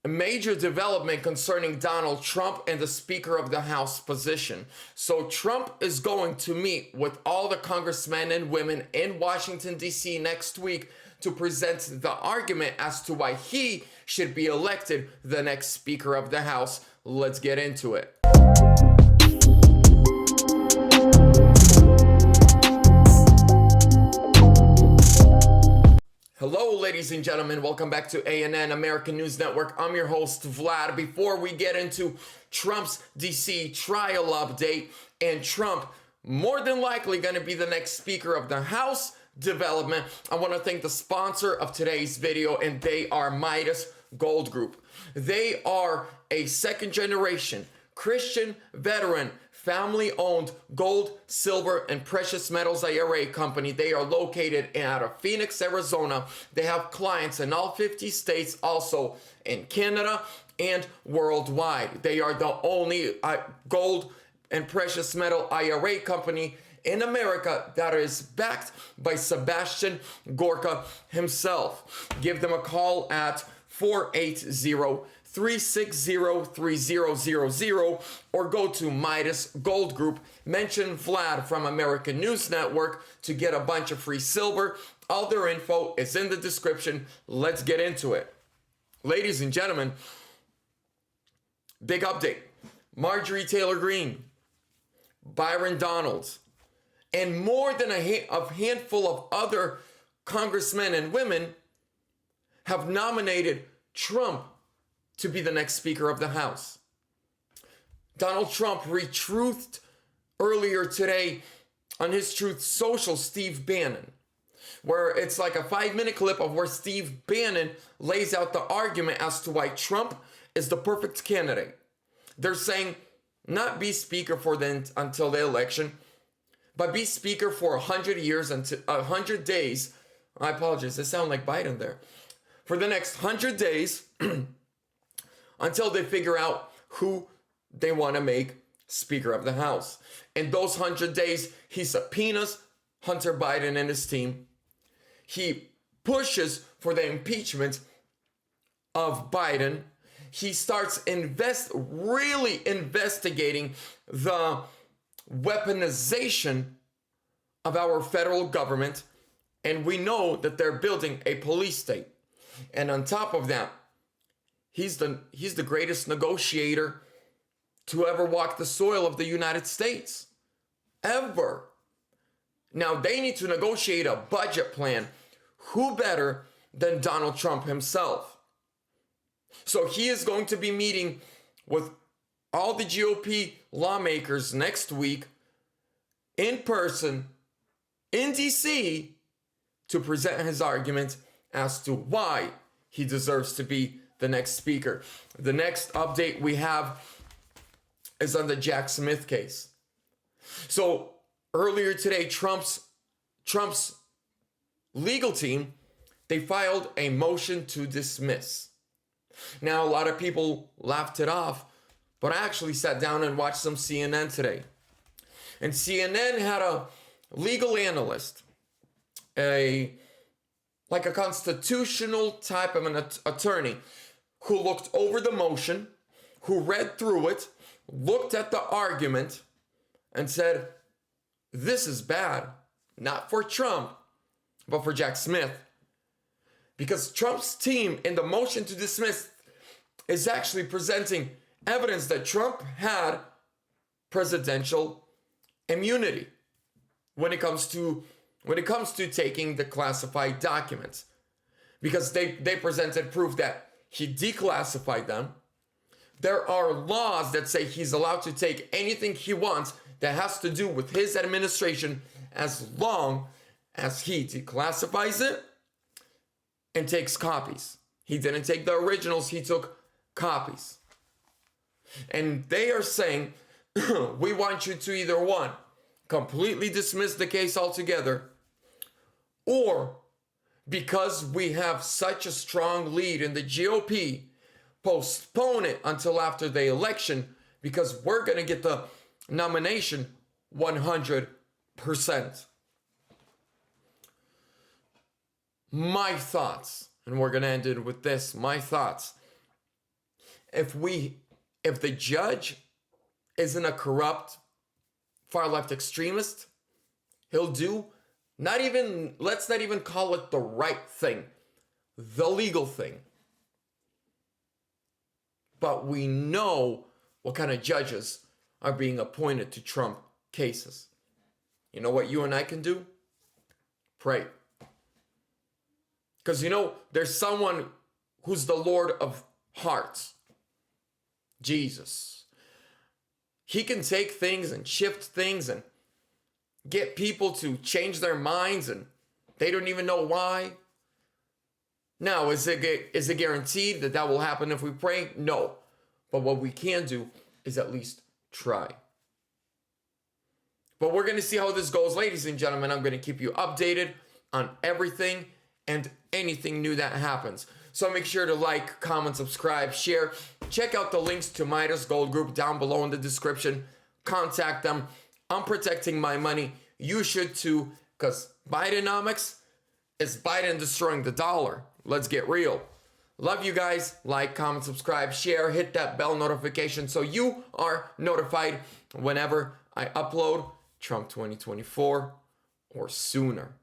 a major development concerning Donald Trump and the Speaker of the House position. So Trump is going to meet with all the congressmen and women in Washington, D.C. next week to present the argument as to why he should be elected the next Speaker of the House. Let's get into it. Hello, ladies and gentlemen. Welcome back to ANN, American News Network. I'm your host, Vlad. Before we get into Trump's DC trial update and Trump more than likely going to be the next Speaker of the House development, I want to thank the sponsor of today's video, and they are Midas Gold Group. They are a second-generation Christian veteran family-owned gold, silver, and precious metals IRA company. They are located out of Phoenix, Arizona. They have clients in all 50 states, also in Canada and worldwide. They are the only gold and precious metal IRA company in America that is backed by Sebastian Gorka himself. Give them a call at 480-360-3000 or go to Midas Gold Group. Mention Vlad from American News Network to get a bunch of free silver. All their info is in the description. Let's get into it. Ladies and gentlemen, big update. Marjorie Taylor Greene, Byron Donalds, and more than a handful of other congressmen and women have nominated Trump to be the next Speaker of the House. Donald Trump retruthed earlier today on his Truth Social Steve Bannon, where it's like a 5-minute clip of where Steve Bannon lays out the argument as to why Trump is the perfect candidate. They're saying not be Speaker until the election, but be Speaker for 100 years, until 100 days. I apologize, I sound like Biden there. For the next 100 days, until they figure out who they want to make Speaker of the House. In those 100 days, he subpoenas Hunter Biden and his team. He pushes for the impeachment of Biden. He starts really investigating the weaponization of our federal government. And we know that they're building a police state. And on top of that, he's the greatest negotiator to ever walk the soil of the United States. Ever. Now, they need to negotiate a budget plan. Who better than Donald Trump himself? So he is going to be meeting with all the GOP lawmakers next week in person in DC to present his argument as to why he deserves to be the next speaker. The next update we have is on the Jack Smith case. So earlier today, Trump's legal team, they filed a motion to dismiss. Now, a lot of people laughed it off, but I actually sat down and watched some CNN today. And CNN had a legal analyst, a constitutional type of an attorney who looked over the motion, who read through it, looked at the argument, and said, this is bad, not for Trump, but for Jack Smith. Because Trump's team in the motion to dismiss is actually presenting evidence that Trump had presidential immunity when it comes to taking the classified documents, because they presented proof that he declassified them. There are laws that say he's allowed to take anything he wants that has to do with his administration as long as he declassifies it and takes copies. He didn't take the originals, he took copies. And they are saying, we want you to either one, completely dismiss the case altogether, or because we have such a strong lead in the GOP, postpone it until after the election, because we're going to get the nomination 100%. My thoughts, and we're going to end it with this, my thoughts. if the judge isn't a corrupt far left extremist, he'll do let's not even call it the right thing, the legal thing. But we know what kind of judges are being appointed to Trump cases. You know what you and I can do? Pray. Because there's someone who's the Lord of hearts. Jesus. He can take things and shift things and get people to change their minds and they don't even know why. Now, is it guaranteed that will happen if we pray? No. But what we can do is at least try. But we're going to see how this goes, ladies and gentlemen. I'm going to keep you updated on everything and anything new that happens. So make sure to like, comment, subscribe, share. Check out the links to Midas Gold Group down below in the description. Contact them. I'm protecting my money. You should too, because Bidenomics is Biden destroying the dollar. Let's get real. Love you guys. Like, comment, subscribe, share. Hit that bell notification so you are notified whenever I upload Trump 2024 or sooner.